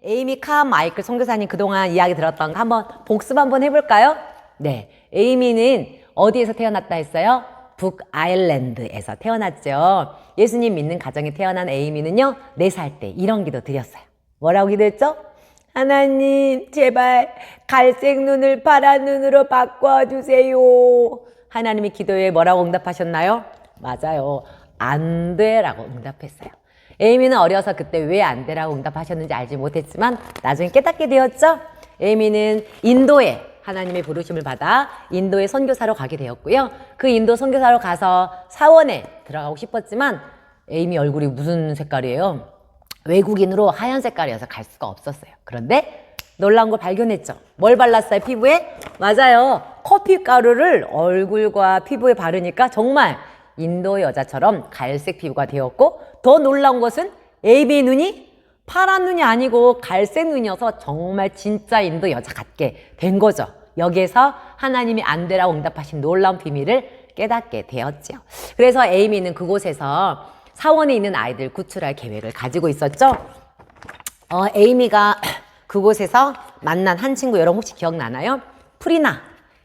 에이미 카마이클 선교사님 그동안 이야기 들었던 거 한번 복습 한번 해볼까요? 네, 에이미는 어디에서 태어났다 했어요? 북아일랜드에서 태어났죠. 예수님 믿는 가정에 태어난 에이미는요, 4살 때 이런 기도 드렸어요. 뭐라고 기도했죠? 하나님 제발 갈색 눈을 파란 눈으로 바꿔주세요. 하나님이 기도에 뭐라고 응답하셨나요? 맞아요. 안 돼라고 응답했어요. 에이미는 어려서 그때 왜 안 돼라고 응답하셨는지 알지 못했지만 나중에 깨닫게 되었죠. 에이미는 인도에 하나님의 부르심을 받아 인도의 선교사로 가게 되었고요. 그 인도 선교사로 가서 사원에 들어가고 싶었지만 에이미 얼굴이 무슨 색깔이에요? 외국인으로 하얀 색깔이어서 갈 수가 없었어요. 그런데 놀라운 걸 발견했죠. 뭘 발랐어요? 피부에? 맞아요. 커피 가루를 얼굴과 피부에 바르니까 정말 인도 여자처럼 갈색 피부가 되었고, 더 놀라운 것은 에이미의 눈이 파란 눈이 아니고 갈색 눈이어서 정말 진짜 인도 여자 같게 된 거죠. 여기에서 하나님이 안 되라고 응답하신 놀라운 비밀을 깨닫게 되었죠. 그래서 에이미는 그곳에서 사원에 있는 아이들 구출할 계획을 가지고 있었죠. 에이미가 그곳에서 만난 한 친구, 여러분 혹시 기억나나요? 프리나.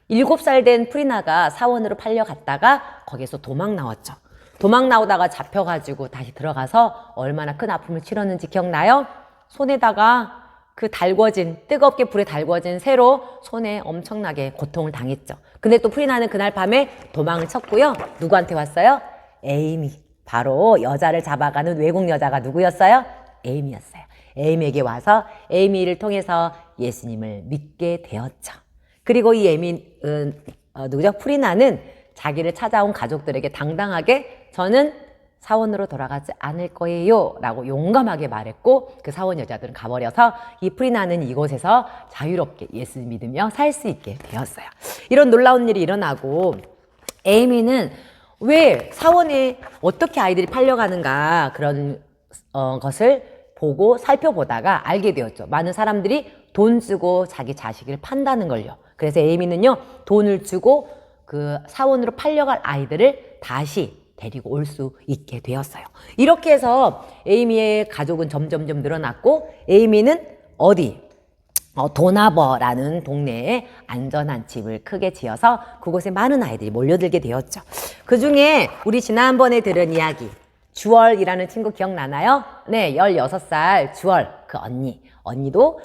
7살 된 프리나가 사원으로 팔려갔다가 거기서 도망 나왔죠. 도망 나오다가 잡혀가지고 다시 들어가서 얼마나 큰 아픔을 치렀는지 기억나요? 손에다가 그 뜨겁게 불에 달궈진 새로 손에 엄청나게 고통을 당했죠. 근데 또 프리나는 그날 밤에 도망을 쳤고요. 누구한테 왔어요? 에이미. 바로 여자를 잡아가는 외국 여자가 누구였어요? 에이미였어요. 에이미에게 와서 에이미를 통해서 예수님을 믿게 되었죠. 그리고 이 누구죠? 프리나는 자기를 찾아온 가족들에게 당당하게 저는 사원으로 돌아가지 않을 거예요 라고 용감하게 말했고, 그 사원 여자들은 가버려서 이 프리나는 이곳에서 자유롭게 예수 믿으며 살 수 있게 되었어요. 이런 놀라운 일이 일어나고 에이미는 왜 사원에 어떻게 아이들이 팔려가는가 그런 것을 보고 살펴보다가 알게 되었죠. 많은 사람들이 돈 주고 자기 자식을 판다는 걸요. 그래서 에이미는요, 돈을 주고 그 사원으로 팔려갈 아이들을 다시 데리고 올 수 있게 되었어요. 이렇게 해서 에이미의 가족은 점점점 늘어났고, 에이미는 도나버라는 동네에 안전한 집을 크게 지어서 그곳에 많은 아이들이 몰려들게 되었죠. 그 중에 우리 지난번에 들은 이야기, 주월이라는 친구 기억나나요? 네, 16살 주월, 그 언니도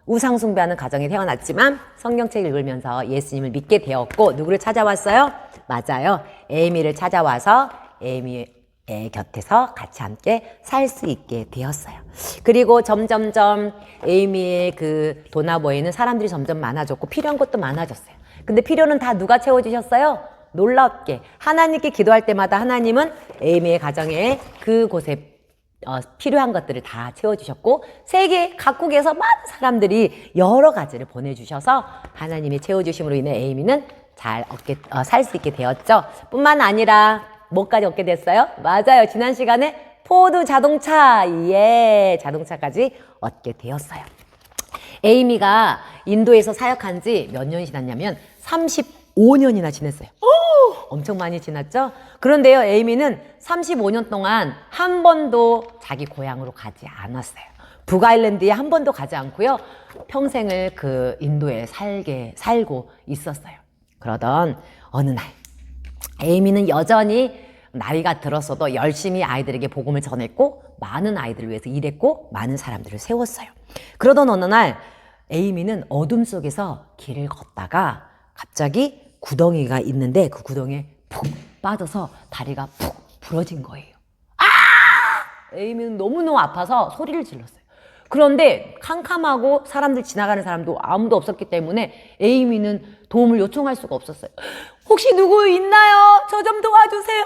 우상 숭배하는 가정에 태어났지만 성경책을 읽으면서 예수님을 믿게 되었고, 누구를 찾아왔어요? 맞아요. 에이미를 찾아와서 에이미의 곁에서 같이 함께 살 수 있게 되었어요. 그리고 점점점 에이미의 그 도나보에는 사람들이 점점 많아졌고 필요한 것도 많아졌어요. 근데 필요는 다 누가 채워주셨어요? 놀랍게 하나님께 기도할 때마다 하나님은 에이미의 가정에 그곳에 필요한 것들을 다 채워주셨고, 세계 각국에서 많은 사람들이 여러 가지를 보내주셔서 하나님이 채워주심으로 인해 에이미는 잘 살 수 있게 되었죠. 뿐만 아니라 뭐까지 얻게 됐어요? 맞아요. 지난 시간에 포드 자동차, 자동차까지 얻게 되었어요. 에이미가 인도에서 사역한 지 몇 년이 지났냐면 35년이나 지냈어요. 엄청 많이 지났죠? 그런데요, 에이미는 35년 동안 한 번도 자기 고향으로 가지 않았어요. 북아일랜드에 한 번도 가지 않고요, 평생을 그 인도에 살고 있었어요. 그러던 어느 날 에이미는 여전히 나이가 들었어도 열심히 아이들에게 복음을 전했고, 많은 아이들을 위해서 일했고, 많은 사람들을 세웠어요. 그러던 어느 날 에이미는 어둠 속에서 길을 걷다가 갑자기 구덩이가 있는데 그 구덩이에 푹 빠져서 다리가 푹 부러진 거예요. 에이미는 너무너무 아파서 소리를 질렀어요. 그런데 캄캄하고 사람들 지나가는 사람도 아무도 없었기 때문에 에이미는 도움을 요청할 수가 없었어요. 혹시 누구 있나요? 저 좀 도와주세요.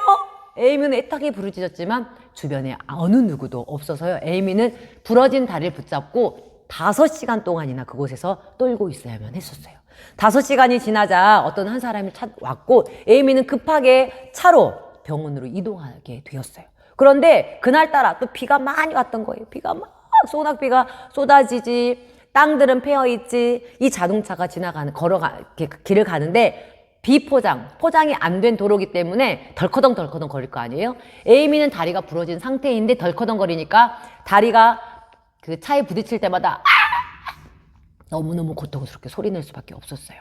에이미는 애타게 부르짖었지만 주변에 어느 누구도 없어서요, 에이미는 부러진 다리를 붙잡고 5시간 동안이나 그곳에서 떨고 있어야만 했었어요. 5시간이 지나자 어떤 한 사람이 왔고, 에이미는 급하게 차로 병원으로 이동하게 되었어요. 그런데 그날따라 또 비가 많이 왔던 거예요. 비가 막 소낙비가 쏟아지지, 땅들은 패여있지. 이 자동차가 길을 가는데 포장이 안 된 도로기 때문에 덜커덩 거릴 거 아니에요? 에이미는 다리가 부러진 상태인데 덜커덩 거리니까 다리가 그 차에 부딪힐 때마다 너무너무 고통스럽게 소리낼 수밖에 없었어요.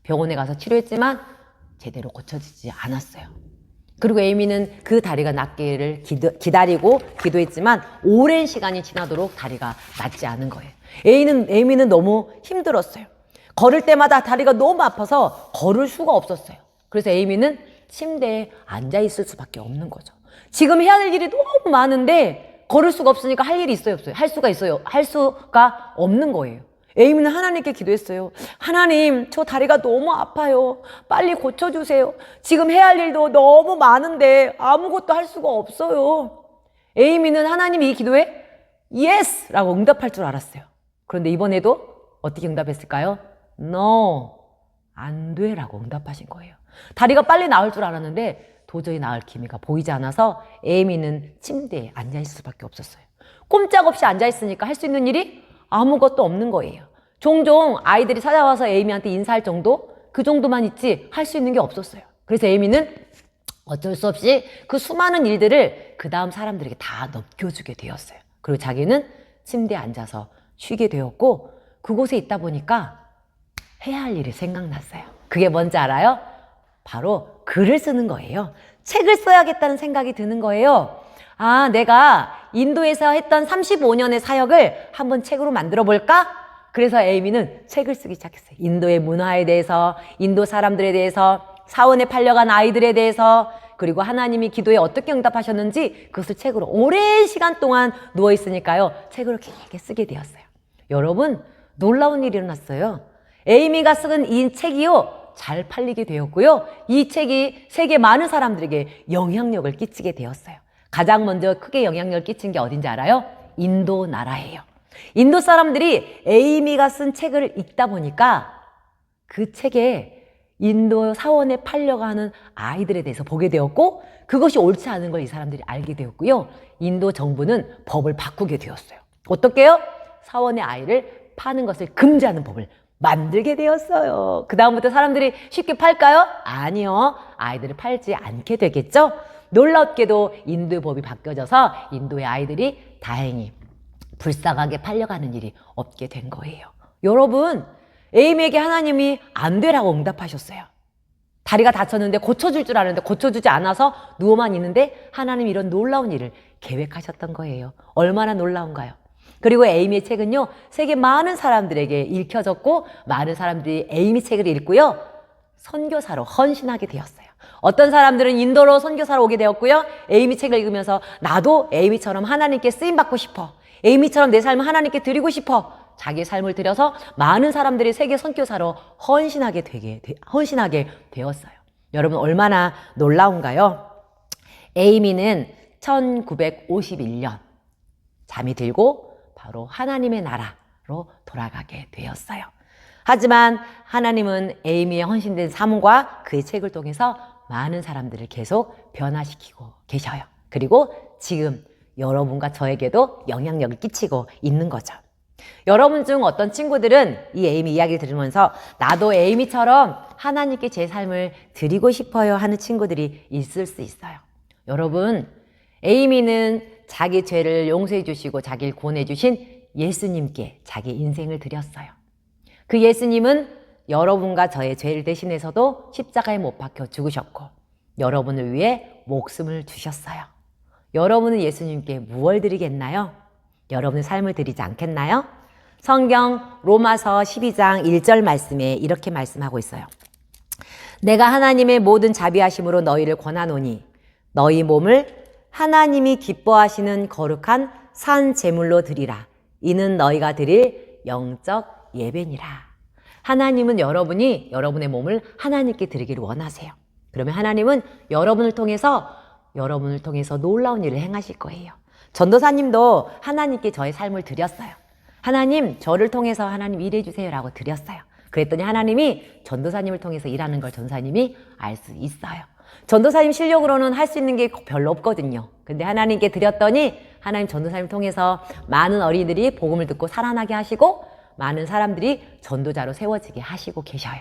병원에 가서 치료했지만 제대로 고쳐지지 않았어요. 그리고 에이미는 그 다리가 낫기를 기다리고 기도했지만 오랜 시간이 지나도록 다리가 낫지 않은 거예요. 에이미는 너무 힘들었어요. 걸을 때마다 다리가 너무 아파서 걸을 수가 없었어요. 그래서 에이미는 침대에 앉아 있을 수밖에 없는 거죠. 지금 해야 할 일이 너무 많은데 걸을 수가 없으니까 할 일이 있어요, 없어요? 할 수가 있어요? 할 수가 없는 거예요. 에이미는 하나님께 기도했어요. 하나님, 저 다리가 너무 아파요. 빨리 고쳐주세요. 지금 해야 할 일도 너무 많은데 아무것도 할 수가 없어요. 에이미는 하나님이 이 기도에 yes! 라고 응답할 줄 알았어요. 그런데 이번에도 어떻게 응답했을까요? No, 안 돼 라고 응답하신 거예요. 다리가 빨리 나을 줄 알았는데 도저히 나을 기미가 보이지 않아서 에이미는 침대에 앉아있을 수밖에 없었어요. 꼼짝없이 앉아있으니까 할 수 있는 일이 아무것도 없는 거예요. 종종 아이들이 찾아와서 에이미한테 인사할 정도? 그 정도만 있지 할 수 있는 게 없었어요. 그래서 에이미는 어쩔 수 없이 그 수많은 일들을 그 다음 사람들에게 다 넘겨주게 되었어요. 그리고 자기는 침대에 앉아서 쉬게 되었고 그곳에 있다 보니까 해야 할 일이 생각났어요. 그게 뭔지 알아요? 바로 글을 쓰는 거예요. 책을 써야겠다는 생각이 드는 거예요. 아, 내가 인도에서 했던 35년의 사역을 한번 책으로 만들어 볼까? 그래서 에이미는 책을 쓰기 시작했어요. 인도의 문화에 대해서, 인도 사람들에 대해서, 사원에 팔려간 아이들에 대해서, 그리고 하나님이 기도에 어떻게 응답하셨는지 그것을 책으로 오랜 시간 동안 누워있으니까요. 책으로 길게 쓰게 되었어요. 여러분, 놀라운 일이 일어났어요. 에이미가 쓴 이 책이요, 잘 팔리게 되었고요. 이 책이 세계 많은 사람들에게 영향력을 끼치게 되었어요. 가장 먼저 크게 영향력을 끼친 게 어딘지 알아요? 인도 나라예요. 인도 사람들이 에이미가 쓴 책을 읽다 보니까 그 책에 인도 사원에 팔려가는 아이들에 대해서 보게 되었고 그것이 옳지 않은 걸 이 사람들이 알게 되었고요. 인도 정부는 법을 바꾸게 되었어요. 어떻게요? 사원의 아이를 파는 것을 금지하는 법을 만들게 되었어요. 그 다음부터 사람들이 쉽게 팔까요? 아니요. 아이들을 팔지 않게 되겠죠? 놀랍게도 인도의 법이 바뀌어져서 인도의 아이들이 다행히 불쌍하게 팔려가는 일이 없게 된 거예요. 여러분, 에이미에게 하나님이 안 되라고 응답하셨어요. 다리가 다쳤는데 고쳐줄 줄 아는데 고쳐주지 않아서 누워만 있는데 하나님이 이런 놀라운 일을 계획하셨던 거예요. 얼마나 놀라운가요? 그리고 에이미의 책은요, 세계 많은 사람들에게 읽혀졌고 많은 사람들이 에이미 책을 읽고요, 선교사로 헌신하게 되었어요. 어떤 사람들은 인도로 선교사로 오게 되었고요, 에이미 책을 읽으면서 나도 에이미처럼 하나님께 쓰임받고 싶어. 에이미처럼 내 삶을 하나님께 드리고 싶어. 자기 삶을 들여서 많은 사람들이 세계 선교사로 헌신하게 되었어요. 여러분, 얼마나 놀라운가요? 에이미는 1951년 잠이 들고 바로 하나님의 나라로 돌아가게 되었어요. 하지만 하나님은 에이미의 헌신된 삶과 그의 책을 통해서 많은 사람들을 계속 변화시키고 계셔요. 그리고 지금 여러분과 저에게도 영향력을 끼치고 있는 거죠. 여러분 중 어떤 친구들은 이 에이미 이야기를 들으면서 나도 에이미처럼 하나님께 제 삶을 드리고 싶어요 하는 친구들이 있을 수 있어요. 여러분, 에이미는 자기 죄를 용서해 주시고 자기를 구원해 주신 예수님께 자기 인생을 드렸어요. 그 예수님은 여러분과 저의 죄를 대신해서도 십자가에 못 박혀 죽으셨고 여러분을 위해 목숨을 주셨어요. 여러분은 예수님께 무엇을 드리겠나요? 여러분의 삶을 드리지 않겠나요? 성경 로마서 12장 1절 말씀에 이렇게 말씀하고 있어요. 내가 하나님의 모든 자비하심으로 너희를 권하노니 너희 몸을 하나님이 기뻐하시는 거룩한 산 제물로 드리라. 이는 너희가 드릴 영적 예배니라. 하나님은 여러분의 몸을 하나님께 드리기를 원하세요. 그러면 하나님은 여러분을 통해서 놀라운 일을 행하실 거예요. 전도사님도 하나님께 저의 삶을 드렸어요. 하나님, 저를 통해서 하나님 일해 주세요라고 드렸어요. 그랬더니 하나님이 전도사님을 통해서 일하는 걸 전도사님이 알 수 있어요. 전도사님 실력으로는 할 수 있는 게 별로 없거든요. 근데 하나님께 드렸더니 하나님 전도사님을 통해서 많은 어린이들이 복음을 듣고 살아나게 하시고 많은 사람들이 전도자로 세워지게 하시고 계셔요.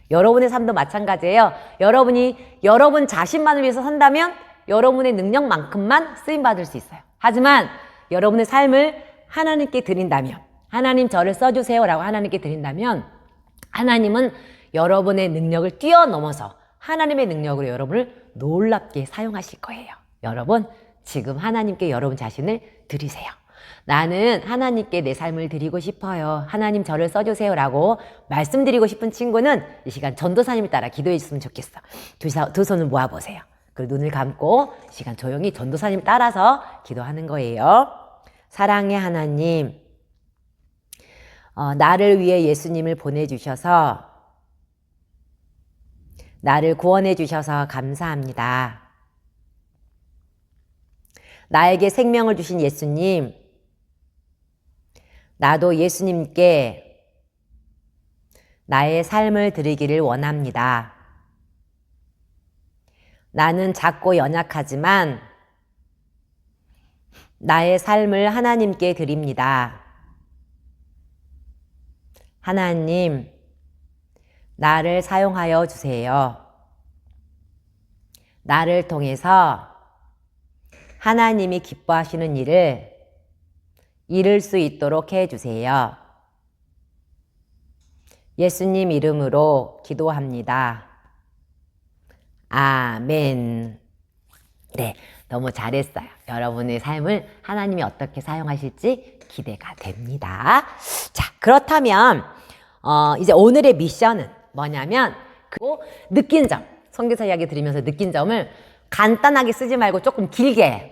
여러분의 삶도 마찬가지예요. 여러분이 여러분 자신만을 위해서 산다면 여러분의 능력만큼만 쓰임받을 수 있어요. 하지만 여러분의 삶을 하나님께 드린다면, 하나님 저를 써주세요 라고 하나님께 드린다면 하나님은 여러분의 능력을 뛰어넘어서 하나님의 능력으로 여러분을 놀랍게 사용하실 거예요. 여러분, 지금 하나님께 여러분 자신을 드리세요. 나는 하나님께 내 삶을 드리고 싶어요. 하나님 저를 써주세요 라고 말씀드리고 싶은 친구는 이 시간 전도사님을 따라 기도해 주셨으면 좋겠어. 두 손을 모아보세요. 그리고 눈을 감고 시간 조용히 전도사님 따라서 기도하는 거예요. 사랑의 하나님, 나를 위해 예수님을 보내주셔서 나를 구원해 주셔서 감사합니다. 나에게 생명을 주신 예수님, 나도 예수님께 나의 삶을 드리기를 원합니다. 나는 작고 연약하지만 나의 삶을 하나님께 드립니다. 하나님, 나를 사용하여 주세요. 나를 통해서 하나님이 기뻐하시는 일을 이룰 수 있도록 해주세요. 예수님 이름으로 기도합니다. 아멘. 네, 너무 잘했어요. 여러분의 삶을 하나님이 어떻게 사용하실지 기대가 됩니다. 자, 그렇다면 이제 오늘의 미션은 뭐냐면 느낀 점, 선교사 이야기 들으면서 느낀 점을 간단하게 쓰지 말고 조금 길게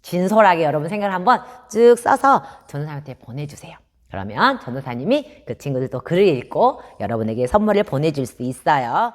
진솔하게 여러분 생각을 한번 쭉 써서 전도사님한테 보내주세요. 그러면 전도사님이 그 친구들 또 글을 읽고 여러분에게 선물을 보내줄 수 있어요.